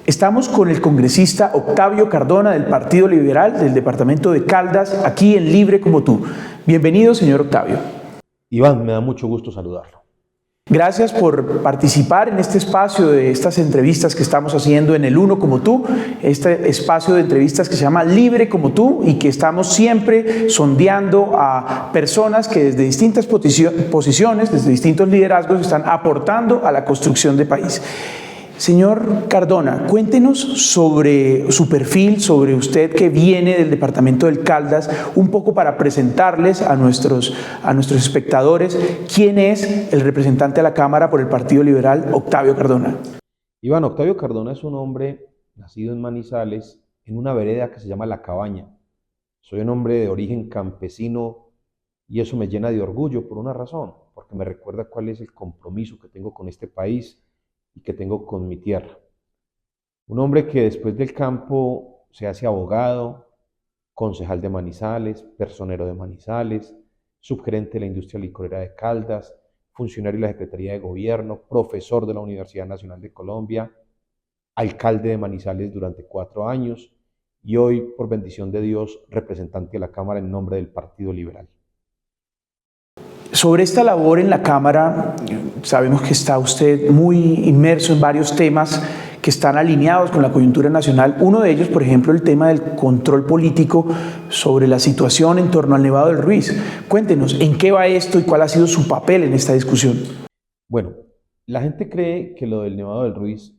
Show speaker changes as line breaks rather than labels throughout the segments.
Estamos con el congresista Octavio Cardona del Partido Liberal del departamento de Caldas, aquí en Libre como Tú. Bienvenido, señor Octavio.
Iván, me da mucho gusto saludarlo.
Gracias por participar en este espacio de estas entrevistas que estamos haciendo en el Uno como Tú, este espacio de entrevistas que se llama Libre como Tú y que estamos siempre sondeando a personas que desde distintas posiciones, desde distintos liderazgos, están aportando a la construcción de país. Señor Cardona, cuéntenos sobre su perfil, sobre usted que viene del departamento del Caldas, un poco para presentarles a nuestros espectadores quién es el representante a la Cámara por el Partido Liberal, Octavio Cardona.
Iván, Octavio Cardona es un hombre nacido en Manizales, en una vereda que se llama La Cabaña. Soy un hombre de origen campesino y eso me llena de orgullo por una razón, porque me recuerda cuál es el compromiso que tengo con este país y que tengo con mi tierra. Un hombre que después del campo se hace abogado, concejal de Manizales, personero de Manizales, subgerente de la industria licorera de Caldas, funcionario de la Secretaría de Gobierno, profesor de la Universidad Nacional de Colombia, alcalde de Manizales durante 4 años y hoy, por bendición de Dios, representante de la Cámara en nombre del Partido Liberal.
Sobre esta labor en la Cámara, sabemos que está usted muy inmerso en varios temas que están alineados con la coyuntura nacional. Uno de ellos, por ejemplo, el tema del control político sobre la situación en torno al Nevado del Ruiz. Cuéntenos, ¿en qué va esto y cuál ha sido su papel en esta discusión?
Bueno, la gente cree que lo del Nevado del Ruiz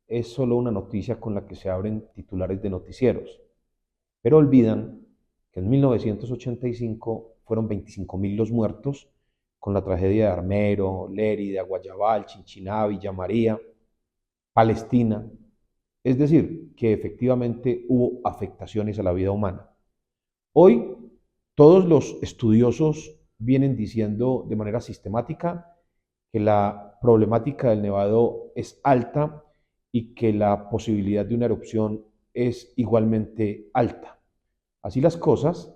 es solo una noticia con la que se abren titulares de noticieros, pero olvidan que en 1985 fueron 25.000 los muertos con la tragedia de Armero, Lérida, Guayabal, Chinchiná, Villa María, Palestina. Es decir, que efectivamente hubo afectaciones a la vida humana. Hoy, todos los estudiosos vienen diciendo de manera sistemática que la problemática del Nevado es alta y que la posibilidad de una erupción es igualmente alta. Así las cosas,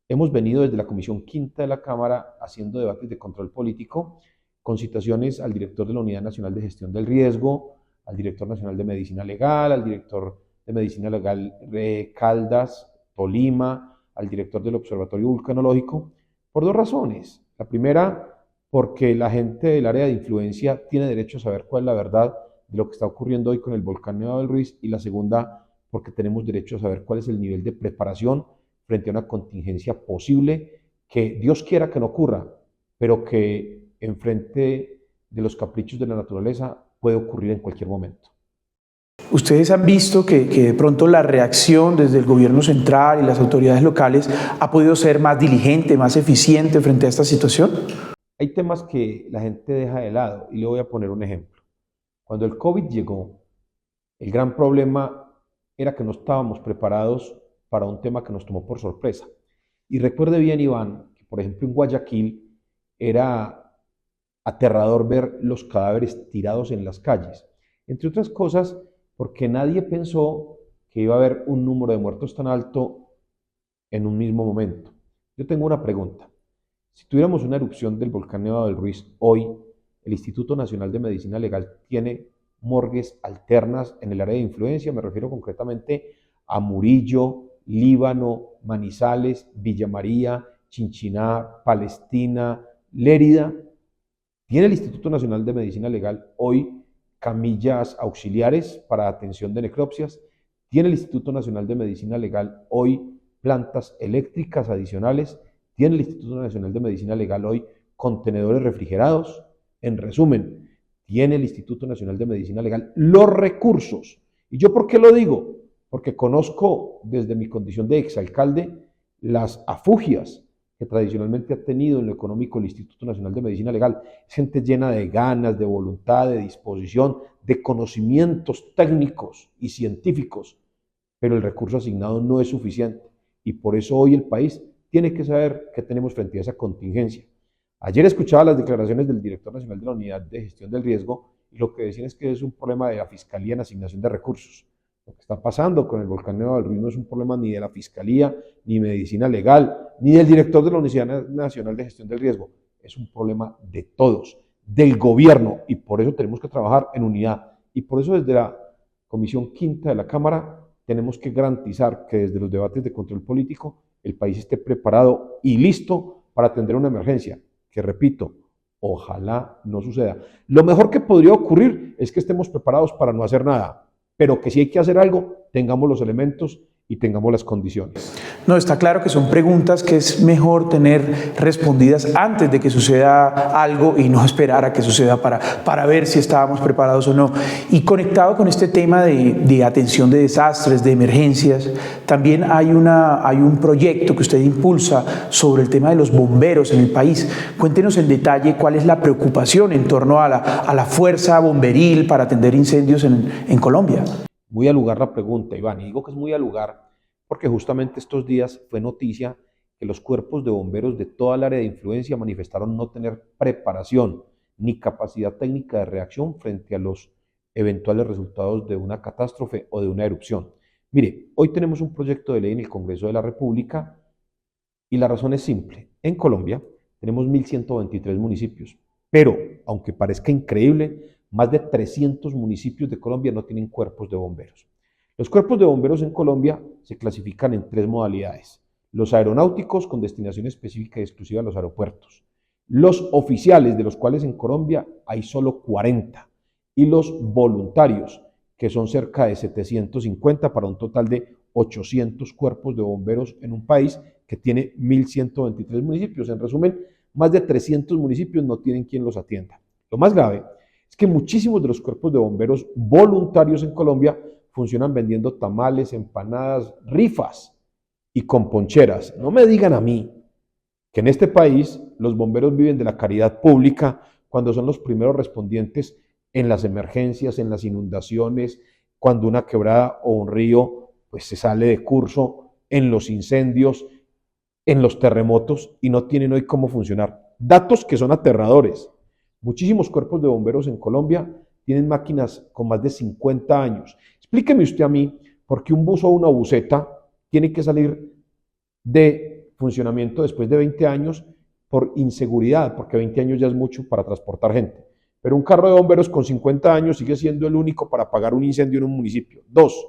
hemos venido desde la Comisión Quinta de la Cámara haciendo debates de control político con citaciones al director de la Unidad Nacional de Gestión del Riesgo, al director nacional de Medicina Legal, al director de Medicina Legal de Caldas, Tolima, al director del Observatorio Vulcanológico, por 2 razones. La primera, porque la gente del área de influencia tiene derecho a saber cuál es la verdad de lo que está ocurriendo hoy con el volcán Nevado del Ruiz, y la segunda, porque tenemos derecho a saber cuál es el nivel de preparación frente a una contingencia posible que Dios quiera que no ocurra, pero que en frente de los caprichos de la naturaleza puede ocurrir en cualquier momento.
Ustedes han visto que de pronto la reacción desde el gobierno central y las autoridades locales ha podido ser más diligente, más eficiente frente a esta situación.
Hay temas que la gente deja de lado y le voy a poner un ejemplo. Cuando el COVID llegó, el gran problema era que no estábamos preparados para un tema que nos tomó por sorpresa. Y recuerde bien, Iván, que por ejemplo en Guayaquil era aterrador ver los cadáveres tirados en las calles. Entre otras cosas, porque nadie pensó que iba a haber un número de muertos tan alto en un mismo momento. Yo tengo una pregunta. Si tuviéramos una erupción del volcán Nevado del Ruiz hoy, el Instituto Nacional de Medicina Legal tiene morgues alternas en el área de influencia, me refiero concretamente a Murillo, Líbano, Manizales, Villa María, Chinchiná, Palestina, Lérida. Tiene el Instituto Nacional de Medicina Legal hoy camillas auxiliares para atención de necropsias. Tiene el Instituto Nacional de Medicina Legal hoy plantas eléctricas adicionales. Tiene el Instituto Nacional de Medicina Legal hoy contenedores refrigerados. En resumen, tiene el Instituto Nacional de Medicina Legal los recursos. ¿Y yo por qué lo digo? Porque conozco desde mi condición de exalcalde las afugias que tradicionalmente ha tenido en lo económico el Instituto Nacional de Medicina Legal. Es gente llena de ganas, de voluntad, de disposición, de conocimientos técnicos y científicos, pero el recurso asignado no es suficiente y por eso hoy el país tiene que saber qué tenemos frente a esa contingencia. Ayer escuchaba las declaraciones del director nacional de la Unidad de Gestión del Riesgo y lo que decían es que es un problema de la Fiscalía en asignación de recursos. Lo que está pasando con el volcán Nevado del Ruiz no es un problema ni de la Fiscalía, ni Medicina Legal, ni del director de la Unidad Nacional de Gestión del Riesgo. Es un problema de todos, del gobierno, y por eso tenemos que trabajar en unidad. Y por eso desde la Comisión Quinta de la Cámara, tenemos que garantizar que desde los debates de control político el país esté preparado y listo para atender una emergencia, que repito, ojalá no suceda. Lo mejor que podría ocurrir es que estemos preparados para no hacer nada, pero que si hay que hacer algo, tengamos los elementos y tengamos las condiciones.
No, está claro que son preguntas que es mejor tener respondidas antes de que suceda algo y no esperar a que suceda para ver si estábamos preparados o no. Y conectado con este tema de atención de desastres, de emergencias, también hay un proyecto que usted impulsa sobre el tema de los bomberos en el país. Cuéntenos en detalle cuál es la preocupación en torno a la fuerza bomberil para atender incendios en Colombia.
Muy al lugar la pregunta, Iván, y digo que es muy al lugar porque justamente estos días fue noticia que los cuerpos de bomberos de toda el área de influencia manifestaron no tener preparación ni capacidad técnica de reacción frente a los eventuales resultados de una catástrofe o de una erupción. Mire, hoy tenemos un proyecto de ley en el Congreso de la República y la razón es simple. En Colombia tenemos 1.123 municipios, pero aunque parezca increíble, más de 300 municipios de Colombia no tienen cuerpos de bomberos. Los cuerpos de bomberos en Colombia se clasifican en tres modalidades: los aeronáuticos con destinación específica y exclusiva a los aeropuertos, los oficiales, de los cuales en Colombia hay solo 40, y los voluntarios, que son cerca de 750 para un total de 800 cuerpos de bomberos en un país que tiene 1.123 municipios. En resumen, más de 300 municipios no tienen quien los atienda. Lo más grave es que muchísimos de los cuerpos de bomberos voluntarios en Colombia funcionan vendiendo tamales, empanadas, rifas y con poncheras. No me digan a mí que en este país los bomberos viven de la caridad pública cuando son los primeros respondientes en las emergencias, en las inundaciones, cuando una quebrada o un río pues se sale de curso, en los incendios, en los terremotos, y no tienen hoy cómo funcionar. Datos que son aterradores. Muchísimos cuerpos de bomberos en Colombia tienen máquinas con más de 50 años. Explíqueme usted a mí por qué un bus o una buseta tiene que salir de funcionamiento después de 20 años por inseguridad, porque 20 años ya es mucho para transportar gente. Pero un carro de bomberos con 50 años sigue siendo el único para apagar un incendio en un municipio. Dos,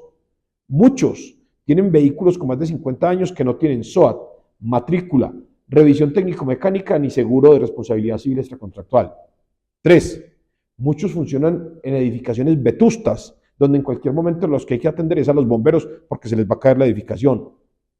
muchos tienen vehículos con más de 50 años que no tienen SOAT, matrícula, revisión técnico-mecánica ni seguro de responsabilidad civil extracontractual. 3. Muchos funcionan en edificaciones vetustas, donde en cualquier momento los que hay que atender es a los bomberos porque se les va a caer la edificación.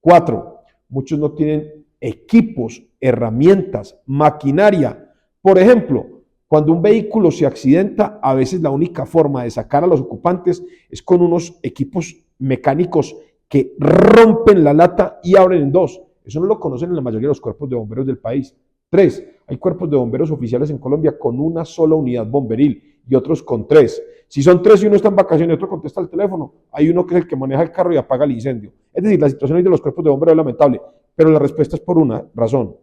4. Muchos no tienen equipos, herramientas, maquinaria. Por ejemplo, cuando un vehículo se accidenta, a veces la única forma de sacar a los ocupantes es con unos equipos mecánicos que rompen la lata y abren en dos. Eso no lo conocen en la mayoría de los cuerpos de bomberos del país. 3. Hay cuerpos de bomberos oficiales en Colombia con una sola unidad bomberil y otros con 3. Si son 3 y uno está en vacaciones y otro contesta el teléfono, hay uno que es el que maneja el carro y apaga el incendio. Es decir, la situación de los cuerpos de bomberos es lamentable, pero la respuesta es por una razón.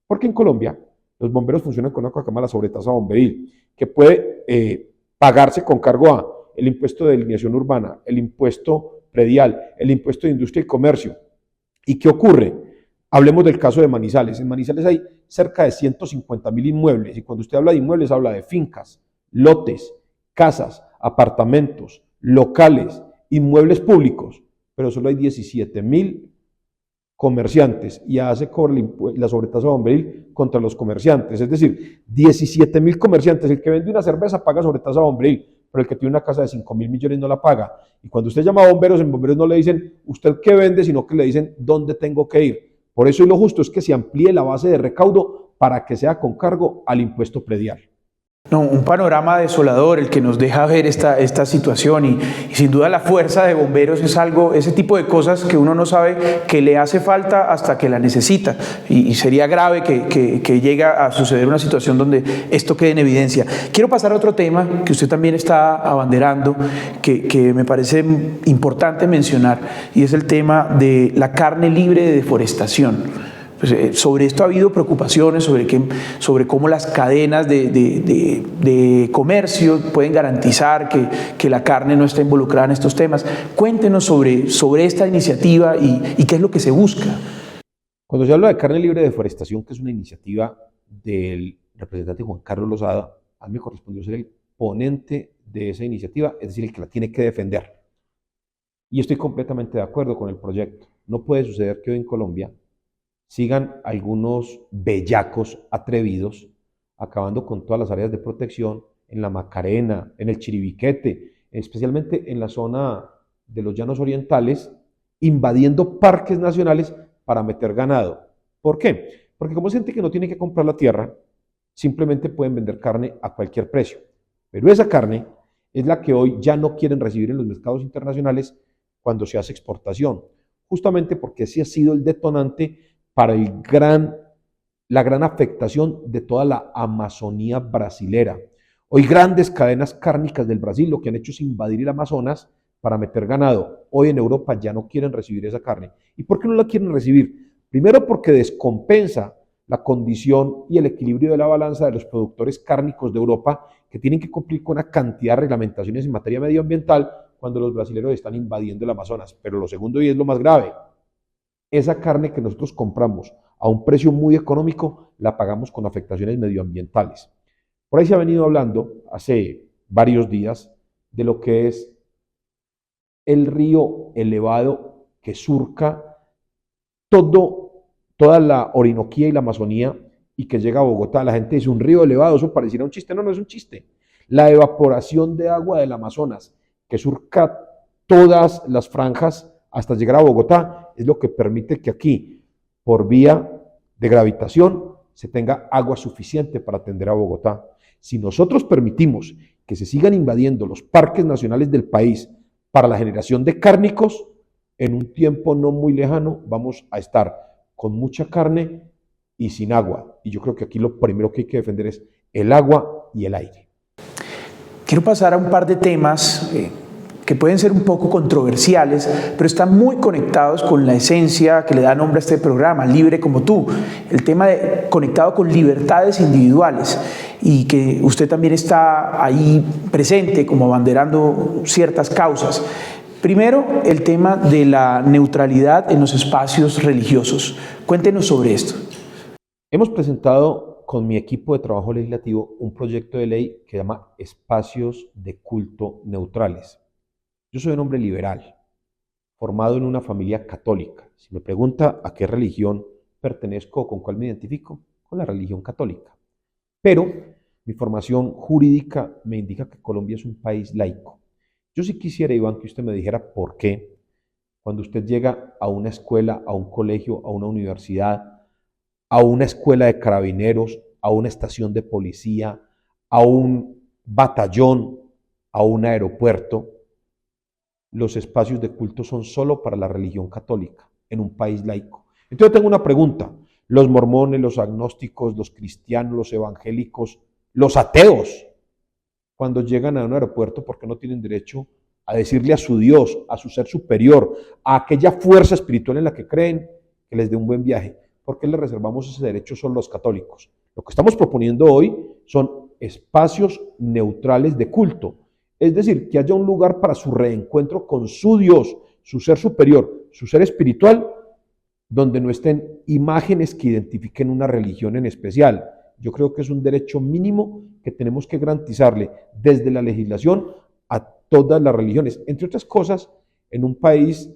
Porque en Colombia los bomberos funcionan con una cosa que se llama la sobretasa bomberil, que puede pagarse con cargo a el impuesto de delineación urbana, el impuesto predial, el impuesto de industria y comercio. ¿Y qué ocurre? Hablemos del caso de Manizales. En Manizales hay cerca de 150.000 inmuebles, y cuando usted habla de inmuebles habla de fincas, lotes, casas, apartamentos, locales, inmuebles públicos, pero solo hay 17.000 comerciantes y ya se cobra la sobretasa bomberil contra los comerciantes. Es decir, 17.000 comerciantes. El que vende una cerveza paga sobretasa bomberil, pero el que tiene una casa de 5.000 millones no la paga. Y cuando usted llama a bomberos, en bomberos no le dicen usted qué vende, sino que le dicen dónde tengo que ir. Por eso, y lo justo es que se amplíe la base de recaudo para que sea con cargo al impuesto predial.
No, un panorama desolador el que nos deja ver esta situación y sin duda la fuerza de bomberos es algo, ese tipo de cosas que uno no sabe que le hace falta hasta que la necesita, y sería grave que llegue a suceder una situación donde esto quede en evidencia. Quiero pasar a otro tema que usted también está abanderando, que me parece importante mencionar, y es el tema de la carne libre de deforestación. Pues, sobre esto ha habido preocupaciones sobre cómo las cadenas de comercio pueden garantizar que la carne no está involucrada en estos temas. Cuéntenos sobre esta iniciativa y qué es lo que se busca.
Cuando se habla de carne libre de deforestación, que es una iniciativa del representante Juan Carlos Lozada, a mí me correspondió ser el ponente de esa iniciativa, es decir, el que la tiene que defender. Y estoy completamente de acuerdo con el proyecto. No puede suceder que hoy en Colombia sigan algunos bellacos atrevidos acabando con todas las áreas de protección en la Macarena, en el Chiribiquete, especialmente en la zona de los llanos orientales, invadiendo parques nacionales para meter ganado. ¿Por qué? Porque como es gente que no tiene que comprar la tierra, simplemente pueden vender carne a cualquier precio. Pero esa carne es la que hoy ya no quieren recibir en los mercados internacionales cuando se hace exportación, justamente porque ese ha sido el detonante para la gran afectación de toda la Amazonía brasilera. Hoy grandes cadenas cárnicas del Brasil lo que han hecho es invadir el Amazonas para meter ganado. Hoy en Europa ya no quieren recibir esa carne. ¿Y por qué no la quieren recibir? Primero porque descompensa la condición y el equilibrio de la balanza de los productores cárnicos de Europa que tienen que cumplir con una cantidad de reglamentaciones en materia medioambiental cuando los brasileños están invadiendo el Amazonas. Pero lo segundo, y es lo más grave, esa carne que nosotros compramos a un precio muy económico la pagamos con afectaciones medioambientales. Por ahí se ha venido hablando hace varios días de lo que es el río elevado que surca toda la Orinoquía y la Amazonía y que llega a Bogotá. La gente dice un río elevado, eso pareciera un chiste. No, no es un chiste. La evaporación de agua del Amazonas que surca todas las franjas hasta llegar a Bogotá es lo que permite que aquí, por vía de gravitación, se tenga agua suficiente para atender a Bogotá. Si nosotros permitimos que se sigan invadiendo los parques nacionales del país para la generación de cárnicos, en un tiempo no muy lejano vamos a estar con mucha carne y sin agua. Y yo creo que aquí lo primero que hay que defender es el agua y el aire.
Quiero pasar a un par de temas que pueden ser un poco controversiales, pero están muy conectados con la esencia que le da nombre a este programa, Libre como tú, el tema conectado con libertades individuales y que usted también está ahí presente como abanderando ciertas causas. Primero, el tema de la neutralidad en los espacios religiosos. Cuéntenos sobre esto.
Hemos presentado con mi equipo de trabajo legislativo un proyecto de ley que se llama Espacios de Culto Neutrales. Yo soy un hombre liberal, formado en una familia católica. Si me pregunta a qué religión pertenezco o con cuál me identifico, con la religión católica. Pero mi formación jurídica me indica que Colombia es un país laico. Yo sí quisiera, Iván, que usted me dijera por qué, cuando usted llega a una escuela, a un colegio, a una universidad, a una escuela de carabineros, a una estación de policía, a un batallón, a un aeropuerto, los espacios de culto son solo para la religión católica en un país laico. Entonces tengo una pregunta. Los mormones, los agnósticos, los cristianos, los evangélicos, los ateos, cuando llegan a un aeropuerto, ¿por qué no tienen derecho a decirle a su Dios, a su ser superior, a aquella fuerza espiritual en la que creen, que les dé un buen viaje? ¿Por qué le reservamos ese derecho solo a los católicos? Lo que estamos proponiendo hoy son espacios neutrales de culto. Es decir, que haya un lugar para su reencuentro con su Dios, su ser superior, su ser espiritual, donde no estén imágenes que identifiquen una religión en especial. Yo creo que es un derecho mínimo que tenemos que garantizarle desde la legislación a todas las religiones. Entre otras cosas, en un país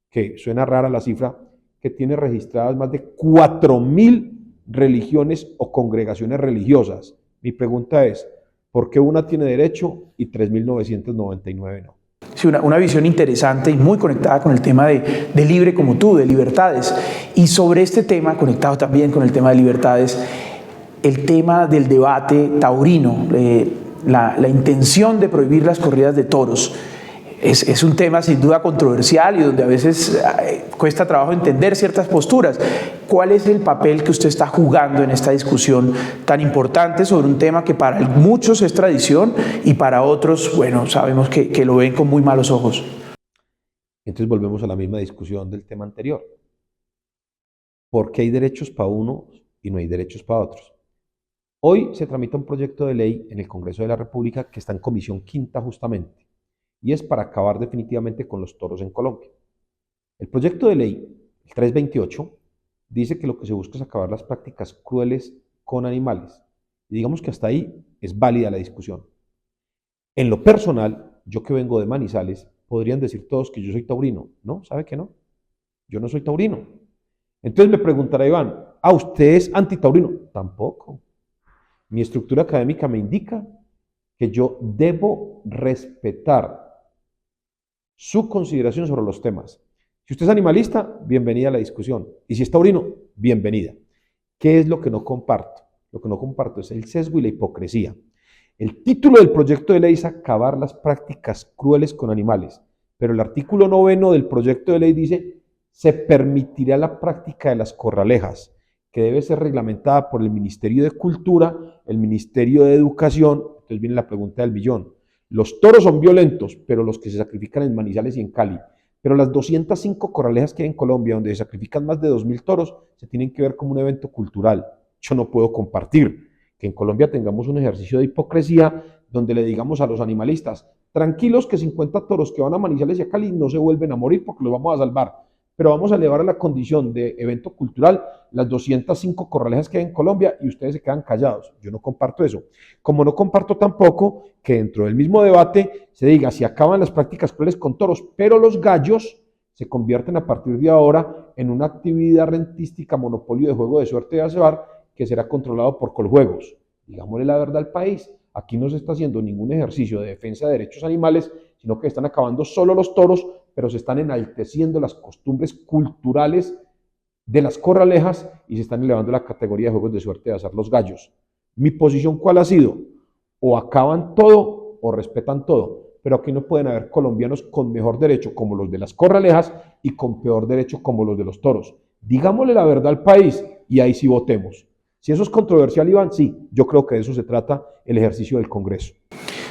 que suena rara la cifra, que tiene registradas más de 4.000 religiones o congregaciones religiosas. Mi pregunta es, ¿por qué una tiene derecho y 3.999 no?
Sí, una visión interesante y muy conectada con el tema de libre como tú, de libertades. Y sobre este tema, conectado también con el tema de libertades, el tema del debate taurino, la intención de prohibir las corridas de toros. Es un tema sin duda controversial y donde a veces cuesta trabajo entender ciertas posturas. ¿Cuál es el papel que usted está jugando en esta discusión tan importante sobre un tema que para muchos es tradición y para otros, bueno, sabemos que lo ven con muy malos ojos?
Entonces volvemos a la misma discusión del tema anterior. ¿Por qué hay derechos para unos y no hay derechos para otros? Hoy se tramita un proyecto de ley en el Congreso de la República que está en comisión quinta justamente, y es para acabar definitivamente con los toros en Colombia. El proyecto de ley, el 328, dice que lo que se busca es acabar las prácticas crueles con animales. Y digamos que hasta ahí es válida la discusión. En lo personal, yo que vengo de Manizales, podrían decir todos que yo soy taurino. No, ¿sabe que no? Yo no soy taurino. Entonces me preguntará Iván, ¿usted es antitaurino? Tampoco. Mi estructura académica me indica que yo debo respetar su consideración sobre los temas. Si usted es animalista, bienvenida a la discusión. Y si es taurino, bienvenida. ¿Qué es lo que no comparto? Lo que no comparto es el sesgo y la hipocresía. El título del proyecto de ley es acabar las prácticas crueles con animales, pero el artículo 9 del proyecto de ley dice se permitirá la práctica de las corralejas, que debe ser reglamentada por el Ministerio de Cultura, el Ministerio de Educación. Entonces viene la pregunta del millón. Los toros son violentos, pero los que se sacrifican en Manizales y en Cali. Pero las 205 corralejas que hay en Colombia, donde se sacrifican más de 2.000 toros, se tienen que ver como un evento cultural. Yo no puedo compartir que en Colombia tengamos un ejercicio de hipocresía donde le digamos a los animalistas, tranquilos que 50 toros que van a Manizales y a Cali no se vuelven a morir porque los vamos a salvar, pero vamos a elevar a la condición de evento cultural las 205 corralejas que hay en Colombia y ustedes se quedan callados. Yo no comparto eso. Como no comparto tampoco que dentro del mismo debate se diga si acaban las prácticas crueles con toros, pero los gallos se convierten a partir de ahora en una actividad rentística, monopolio de juego de suerte de azabar que será controlado por Coljuegos. Digámosle la verdad al país, aquí no se está haciendo ningún ejercicio de defensa de derechos animales, sino que están acabando solo los toros, pero se están enalteciendo las costumbres culturales de las corralejas y se están elevando la categoría de juegos de suerte de azar los gallos. Mi posición, ¿cuál ha sido? O acaban todo o respetan todo, pero aquí no pueden haber colombianos con mejor derecho como los de las corralejas y con peor derecho como los de los toros. Digámosle la verdad al país y ahí sí votemos. Si eso es controversial, Iván, sí, yo creo que de eso se trata el ejercicio del Congreso.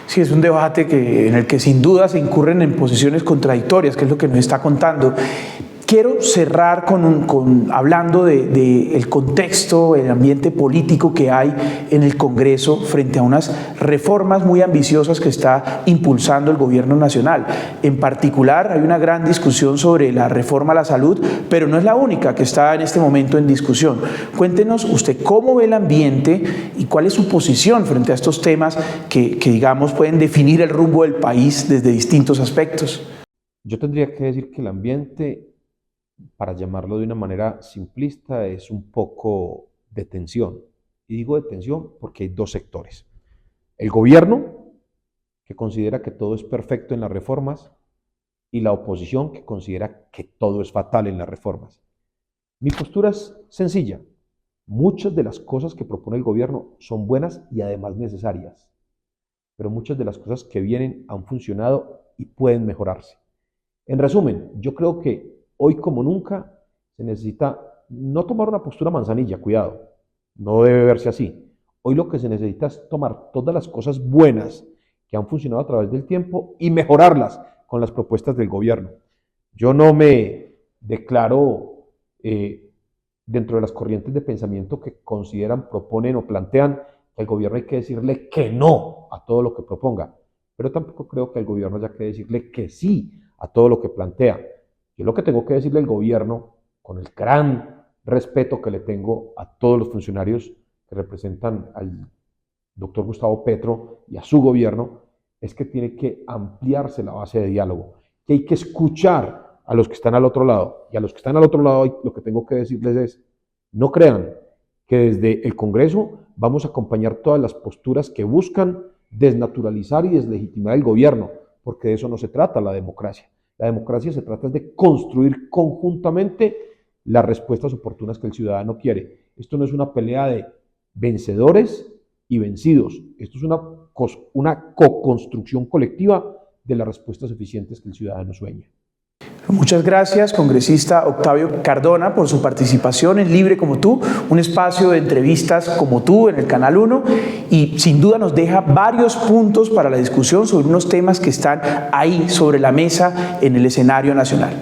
Sí, es un debate en el que sin duda se incurren en posiciones contradictorias, que es lo que nos está contando. Quiero cerrar hablando del contexto, el ambiente político que hay en el Congreso frente a unas reformas muy ambiciosas que está impulsando el gobierno nacional. En particular, hay una gran discusión sobre la reforma a la salud, pero no es la única que está en este momento en discusión. Cuéntenos usted cómo ve el ambiente y cuál es su posición frente a estos temas que digamos, pueden definir el rumbo del país desde distintos aspectos.
Yo tendría que decir que el ambiente, para llamarlo de una manera simplista, es un poco de tensión. Y digo de tensión porque hay dos sectores. El gobierno, que considera que todo es perfecto en las reformas, y la oposición, que considera que todo es fatal en las reformas. Mi postura es sencilla. Muchas de las cosas que propone el gobierno son buenas y además necesarias, pero muchas de las cosas que vienen han funcionado y pueden mejorarse. En resumen, yo creo que hoy como nunca se necesita no tomar una postura manzanilla, cuidado, no debe verse así. Hoy lo que se necesita es tomar todas las cosas buenas que han funcionado a través del tiempo y mejorarlas con las propuestas del gobierno. Yo no me declaro dentro de las corrientes de pensamiento que consideran, proponen o plantean que al gobierno hay que decirle que no a todo lo que proponga, pero tampoco creo que al gobierno haya que decirle que sí a todo lo que plantea. Yo lo que tengo que decirle al gobierno, con el gran respeto que le tengo a todos los funcionarios que representan al doctor Gustavo Petro y a su gobierno, es que tiene que ampliarse la base de diálogo, que hay que escuchar a los que están al otro lado. Y a los que están al otro lado lo que tengo que decirles es, no crean que desde el Congreso vamos a acompañar todas las posturas que buscan desnaturalizar y deslegitimar el gobierno, porque de eso no se trata la democracia. La democracia se trata de construir conjuntamente las respuestas oportunas que el ciudadano quiere. Esto no es una pelea de vencedores y vencidos. Esto es una co-construcción colectiva de las respuestas eficientes que el ciudadano sueña.
Muchas gracias, congresista Octavio Cardona, por su participación en Libre como tú, un espacio de entrevistas como tú en el Canal 1 y sin duda nos deja varios puntos para la discusión sobre unos temas que están ahí sobre la mesa en el escenario nacional.